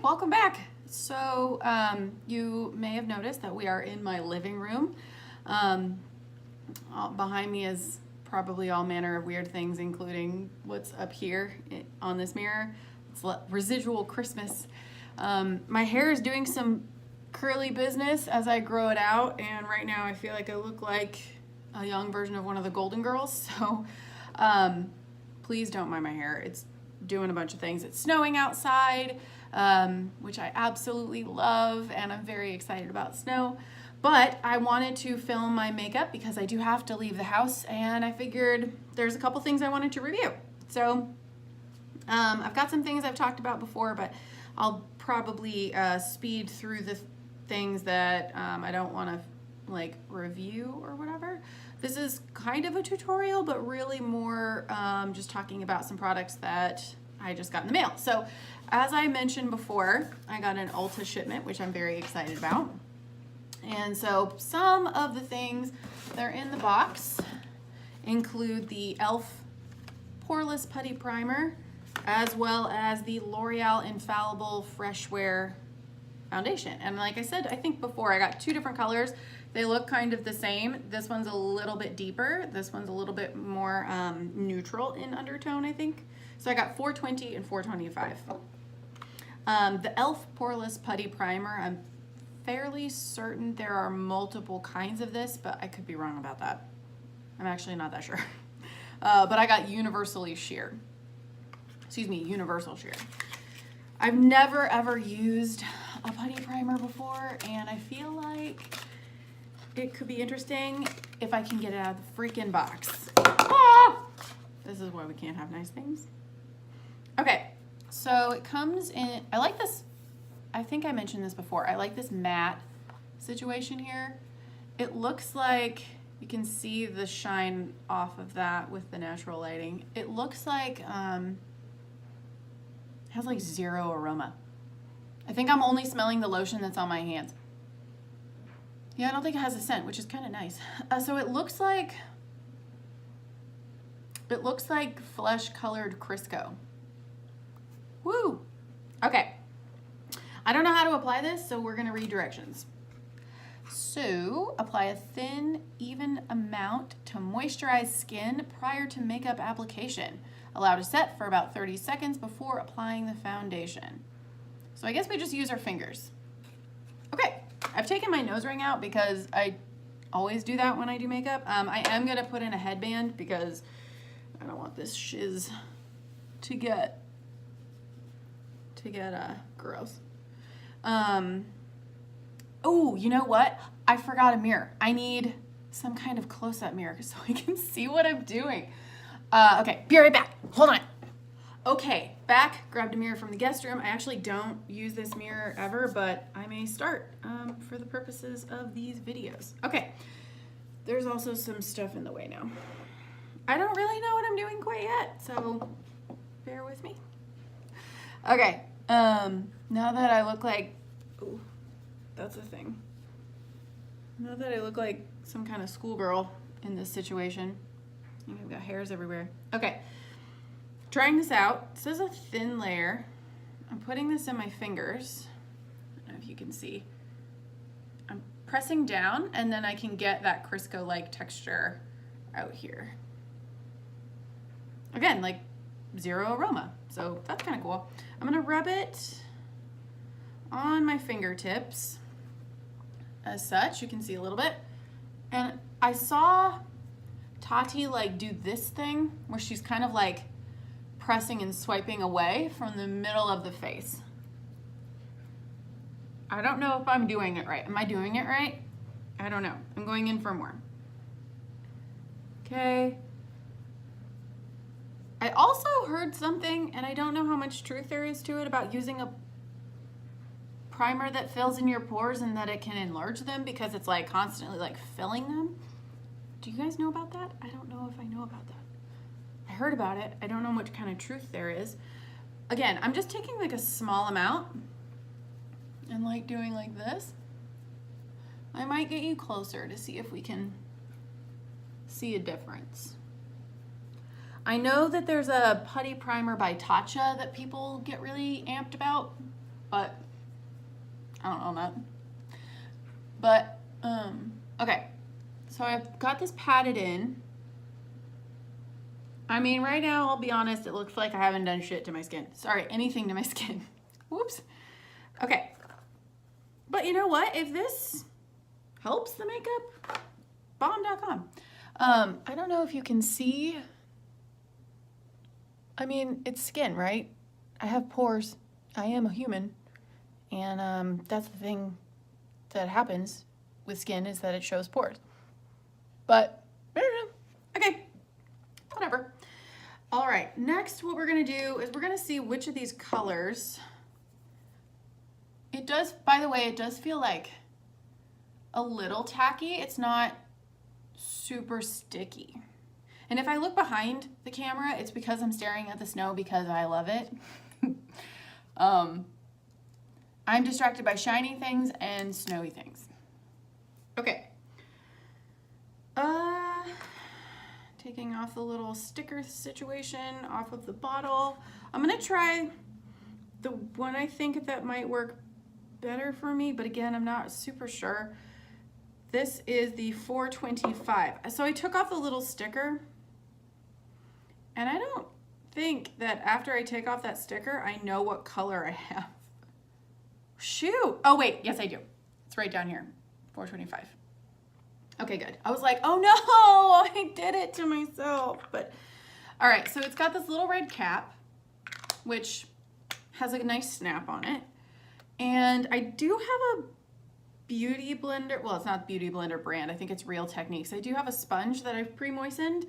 welcome back. So you may have noticed that we are in my living room. Behind me is probably all manner of weird things, including what's up here on this mirror. It's residual Christmas. My hair is doing some curly business as I grow it out, and right now I feel like I look like a young version of one of the Golden Girls. So please don't mind my hair. It's doing a bunch of things. It's snowing outside, which I absolutely love, and I'm very excited about snow. But I wanted to film my makeup because I do have to leave the house, and I figured there's a couple things I wanted to review. So I've got some things I've talked about before, but I'll probably speed through the things that I don't want to like review or whatever. This is kind of a tutorial, but really more just talking about some products that I just got in the mail. So as I mentioned before, I got an Ulta shipment, which I'm very excited about. And so some of the things that are in the box include the e.l.f. Poreless Putty Primer, as well as the L'Oréal Infallible Fresh Wear Foundation. And like I said, I think before, I got two different colors. They look kind of the same. This one's a little bit deeper. This one's a little bit more neutral in undertone, I think. So I got 420 and 425. The e.l.f. Poreless Putty Primer, I'm fairly certain there are multiple kinds of this, but I could be wrong about that. I'm actually not that sure. But I got universally sheer. Excuse me, universal sheer. I've never ever used a putty primer before, and I feel like it could be interesting if I can get it out of the freaking box. Ah! This is why we can't have nice things. Okay, so it comes in, I like this, I think I mentioned this before, I like this matte situation here. It looks like, you can see the shine off of that with the natural lighting. It looks like, it has like zero aroma. I think I'm only smelling the lotion that's on my hands. Yeah, I don't think it has a scent, which is kind of nice. So it looks like flesh-colored Crisco. Woo! Okay. I don't know how to apply this, so we're gonna read directions. So, apply a thin, even amount to moisturize skin prior to makeup application. Allow to set for about 30 seconds before applying the foundation. So I guess we just use our fingers. Okay. I've taken my nose ring out because I always do that when I do makeup. I am going to put in a headband because I don't want this shiz to get gross. Oh, you know what? I forgot a mirror. I need some kind of close-up mirror so I can see what I'm doing. Okay, be right back. Hold on. Okay, back, grabbed a mirror from the guest room. I actually don't use this mirror ever, but I may start for the purposes of these videos. Okay, there's also some stuff in the way now. I don't really know what I'm doing quite yet, so bear with me. Okay, now that I look like, ooh, that's a thing. Now that I look like some kind of schoolgirl in this situation, I've got hairs everywhere. Okay. Trying this out. This is a thin layer. I'm putting this in my fingers. I don't know if you can see. I'm pressing down, and then I can get that Crisco-like texture out here. Again, like zero aroma, so that's kind of cool. I'm gonna rub it on my fingertips as such. You can see a little bit. And I saw Tati like do this thing where she's kind of like pressing and swiping away from the middle of the face. I don't know if I'm doing it right. Am I doing it right? I don't know. I'm going in for more. Okay. I also heard something, and I don't know how much truth there is to it, about using a primer that fills in your pores and that it can enlarge them because it's like constantly like filling them. Do you guys know about that? I don't know if I know about that. I heard about it. I don't know what kind of truth there is. Again, I'm just taking like a small amount and like doing like this. I might get you closer to see if we can see a difference. I know that there's a putty primer by Tatcha that people get really amped about. but I don't own that. But, okay. So I've got this patted in. I mean, right now, I'll be honest, it looks like I haven't done shit to my skin. Sorry, anything to my skin. Whoops. Okay. But you know what? If this helps the makeup, bomb.com. I don't know if you can see. I mean, it's skin, right? I have pores. I am a human. And that's the thing that happens with skin, is that it shows pores. But, I don't know. Okay. Whatever. All right. Next, what we're going to do is we're going to see which of these colors. It does, by the way, it does feel like a little tacky. It's not super sticky. And if I look behind the camera, it's because I'm staring at the snow because I love it. I'm distracted by shiny things and snowy things. Okay. Taking off the little sticker situation off of the bottle. I'm gonna try the one I think that might work better for me, but again, I'm not super sure. This is the 425. So I took off the little sticker, and I don't think that after I take off that sticker, I know what color I have. Shoot. Oh wait, yes I do. It's right down here, 425. Okay, good. I was like, oh no, I did it to myself. But all right, so it's got this little red cap, which has a nice snap on it. And I do have a beauty blender. Well, it's not Beauty Blender brand. I think it's Real Techniques. I do have a sponge that I've pre-moistened.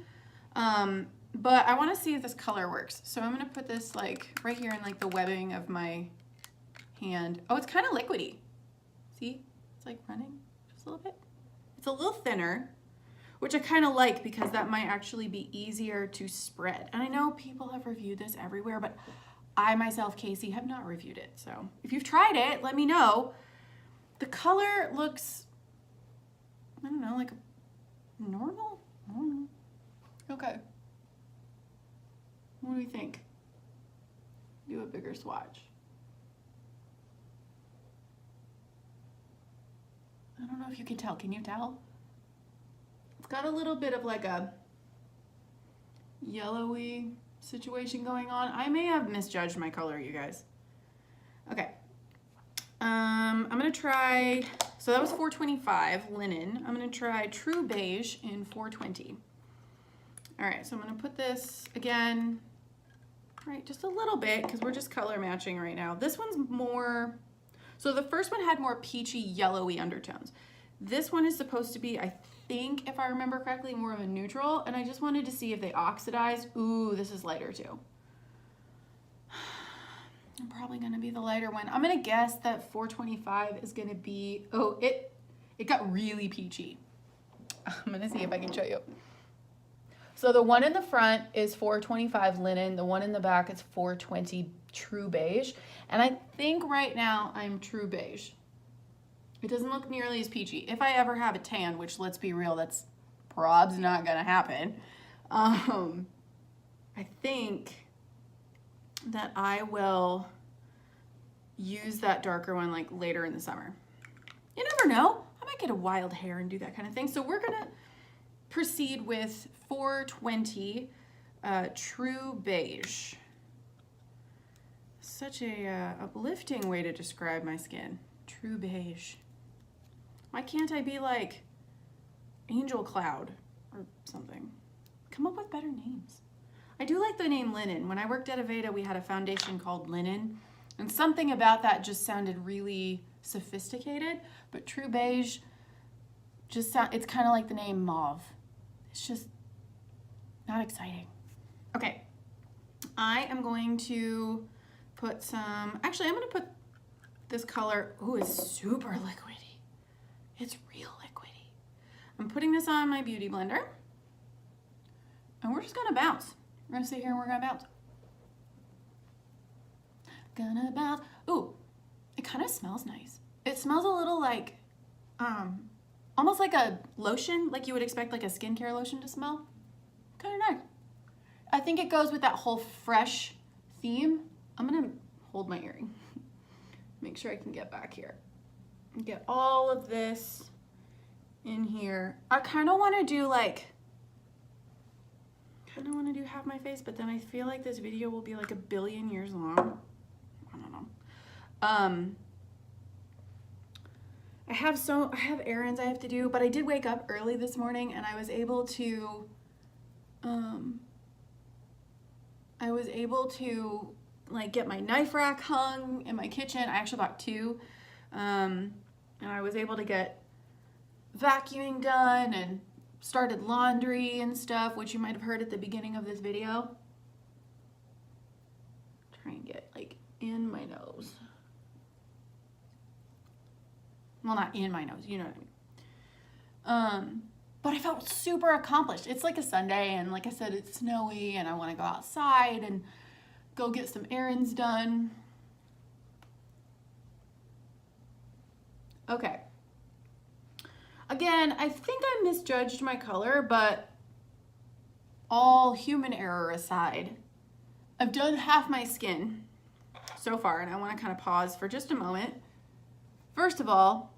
But I want to see if this color works. So I'm going to put this like right here in like the webbing of my hand. Oh, it's kind of liquidy. See? It's like running just a little bit. It's a little thinner, which I kind of like because that might actually be easier to spread. And I know people have reviewed this everywhere, but I myself, Casey, have not reviewed it. So if you've tried it, let me know. The color looks, I don't know, like normal? I don't know. Okay. What do you think? Do a bigger swatch. I don't know if you can tell. Can you tell? It's got a little bit of like a yellowy situation going on. I may have misjudged my color, you guys. Okay. I'm gonna try, so that was 425 linen. I'm gonna try True Beige in 420. All right, so I'm gonna put this again, right, just a little bit because we're just color matching right now. This one's more, so the first one had more peachy, yellowy undertones. This one is supposed to be, I think, if I remember correctly, more of a neutral, and I just wanted to see if they oxidized. Ooh, this is lighter too. I'm probably gonna be the lighter one. I'm gonna guess that 425 is gonna be, oh, it got really peachy. I'm gonna see if I can show you. So the one in the front is 425 linen. The one in the back is 420 True Beige. And I think right now I'm True Beige. It doesn't look nearly as peachy. If I ever have a tan, which let's be real, that's probably not gonna happen. I think that I will use that darker one like later in the summer. You never know. I might get a wild hair and do that kind of thing. So we're gonna proceed with 420 True Beige. Such a uplifting way to describe my skin. True Beige. Why can't I be like Angel Cloud or something? Come up with better names. I do like the name Linen. When I worked at Aveda, we had a foundation called Linen, and something about that just sounded really sophisticated, but True Beige just sound, it's kind of like the name Mauve. It's just not exciting. Okay, I am going to put some, actually I'm gonna put this color, ooh, it's super liquidy. It's real liquidy. I'm putting this on my beauty blender, and we're just gonna bounce. We're gonna sit here and we're gonna bounce. Gonna bounce. Ooh, it kind of smells nice. It smells a little like, almost like a lotion, like you would expect like a skincare lotion to smell. Kind of nice. I think it goes with that whole fresh theme. I'm gonna hold my earring. make sure I can get back here. Get all of this in here. I kind of want to do like, half my face, but then I feel like this video will be like 1 billion years long. I don't know. I have errands I have to do, but I did wake up early this morning and I was able to like get my knife rack hung in my kitchen. I actually bought 2. And I was able to get vacuuming done and started laundry and stuff, which you might have heard at the beginning of this video. Try and get like in my nose. Well, not in my nose, you know what I mean. But I felt super accomplished. It's like a Sunday, and like I said, it's snowy, and I want to go outside and go get some errands done. Okay. Again, I think I misjudged my color, but all human error aside, I've done half my skin so far, and I want to kind of pause for just a moment. First of all,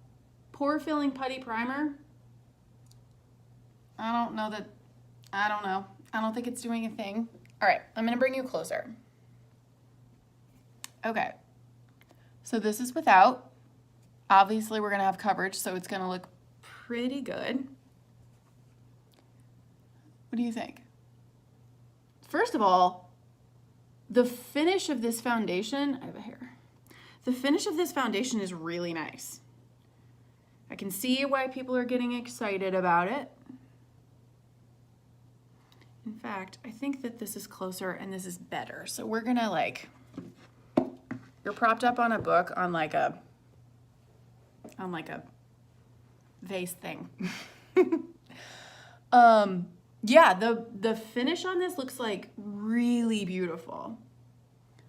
pore filling putty primer. I don't know. I don't think it's doing a thing. All right, I'm gonna bring you closer. Okay, so this is without. Obviously, we're gonna have coverage, so it's gonna look pretty good. What do you think? First of all, the finish of this foundation, I have a hair. The finish of this foundation is really nice. I can see why people are getting excited about it. In fact, I think that this is closer and this is better. So we're gonna like, you're propped up on a book on like a vase thing. Yeah, the finish on this looks like really beautiful.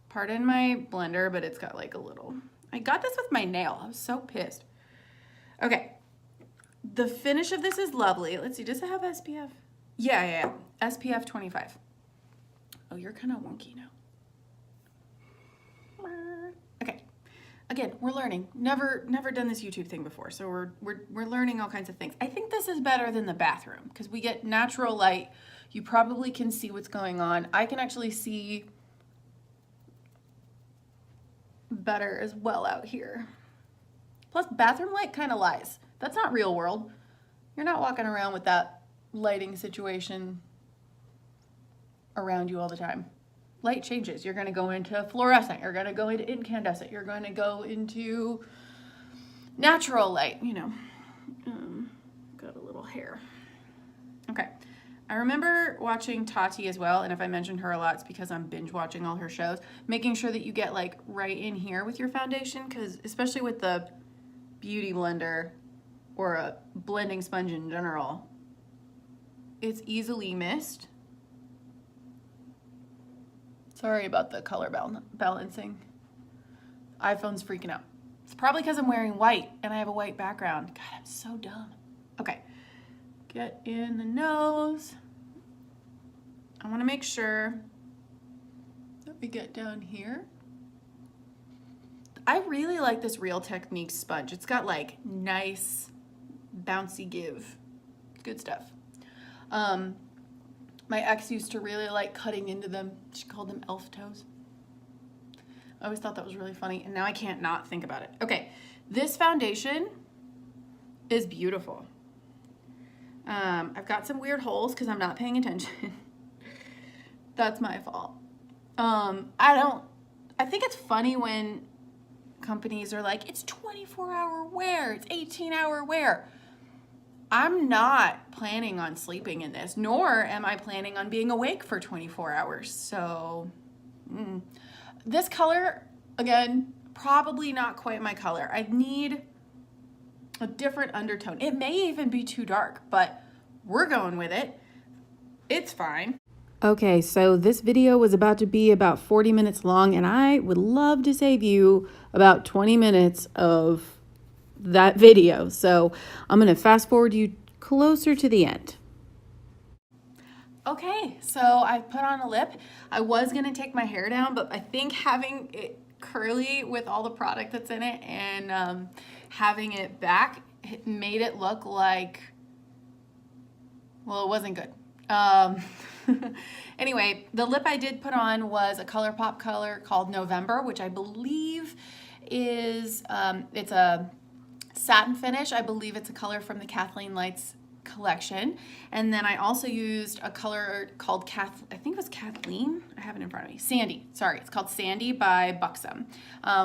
Pardon my blender, but it's got like a little, I got this with my nail. I was so pissed. Okay, the finish of this is lovely. Let's see, does it have SPF? Yeah. SPF 25. Oh, you're kind of wonky now. Okay. Again, we're learning. Never done this YouTube thing before, so we're learning all kinds of things. I think this is better than the bathroom because we get natural light. You probably can see what's going on. I can actually see better as well out here. Plus, bathroom light kind of lies. That's not real world. You're not walking around with that lighting situation around you all the time. Light changes. You're going to go into fluorescent. You're going to go into incandescent. You're going to go into natural light, you know. Got a little hair. Okay. I remember watching Tati as well, and if I mentioned her a lot, it's because I'm binge watching all her shows. Making sure that you get like right in here with your foundation, because especially with the beauty blender or a blending sponge in general, it's easily missed. Sorry about the color balancing. iPhone's freaking out. It's probably because I'm wearing white and I have a white background. God, I'm so dumb. Okay, get in the nose. I want to make sure that we get down here. I really like this Real Techniques sponge. It's got like nice bouncy give. Good stuff. My ex used to really like cutting into them. She called them e.l.f. toes. I always thought that was really funny, and now I can't not think about it. Okay, this foundation is beautiful. I've got some weird holes because I'm not paying attention. That's my fault. I think it's funny when companies are like, it's 24-hour wear, it's 18-hour wear. I'm not planning on sleeping in this, nor am I planning on being awake for 24 hours. So this color, again, probably not quite my color. I need a different undertone. It may even be too dark, but we're going with it. It's fine. Okay, so this video was about to be about 40 minutes long, and I would love to save you about 20 minutes of that video. So I'm going to fast forward you closer to the end. Okay, so I put on a lip. I was going to take my hair down, but I think having it curly with all the product that's in it, and having it back, it made it look like, well, it wasn't good. Anyway, the lip I did put on was a ColourPop color called November, which I believe is, it's a satin finish. I believe it's a color from the Kathleen Lights collection. And then I also used a color called I think it was Kathleen. I have it in front of me. Sandy. Sorry, it's called Sandy by Buxom,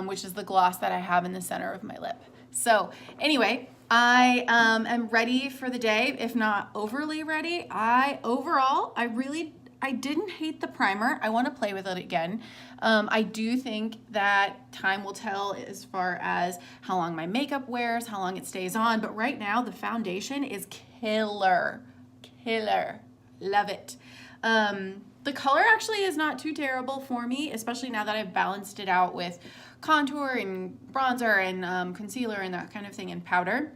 which is the gloss that I have in the center of my lip. So anyway, I am ready for the day, if not overly ready. Overall, I didn't hate the primer. I want to play with it again. I do think that time will tell as far as how long my makeup wears, how long it stays on. But right now, the foundation is killer. Killer. Love it. The color actually is not too terrible for me, especially now that I've balanced it out with contour and bronzer and concealer and that kind of thing, and powder.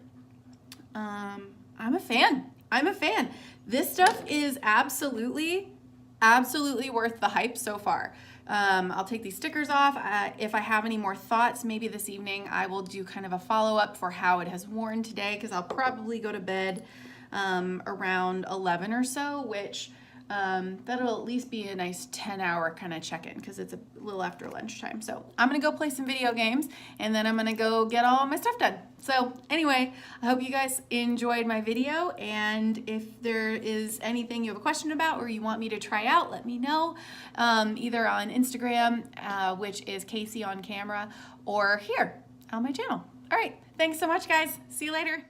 I'm a fan. I'm a fan. This stuff is absolutely worth the hype so far. I'll take these stickers off. If I have any more thoughts, maybe this evening I will do kind of a follow-up for how it has worn today, because I'll probably go to bed around 11 or so, which that'll at least be a nice 10-hour kind of check-in, because it's a little after lunchtime. So I'm gonna go play some video games, and then I'm gonna go get all my stuff done. So anyway, I hope you guys enjoyed my video, and if there is anything you have a question about or you want me to try out, let me know, either on Instagram, which is Casey on Camera, or here on my channel. All right, thanks so much, guys. See you later.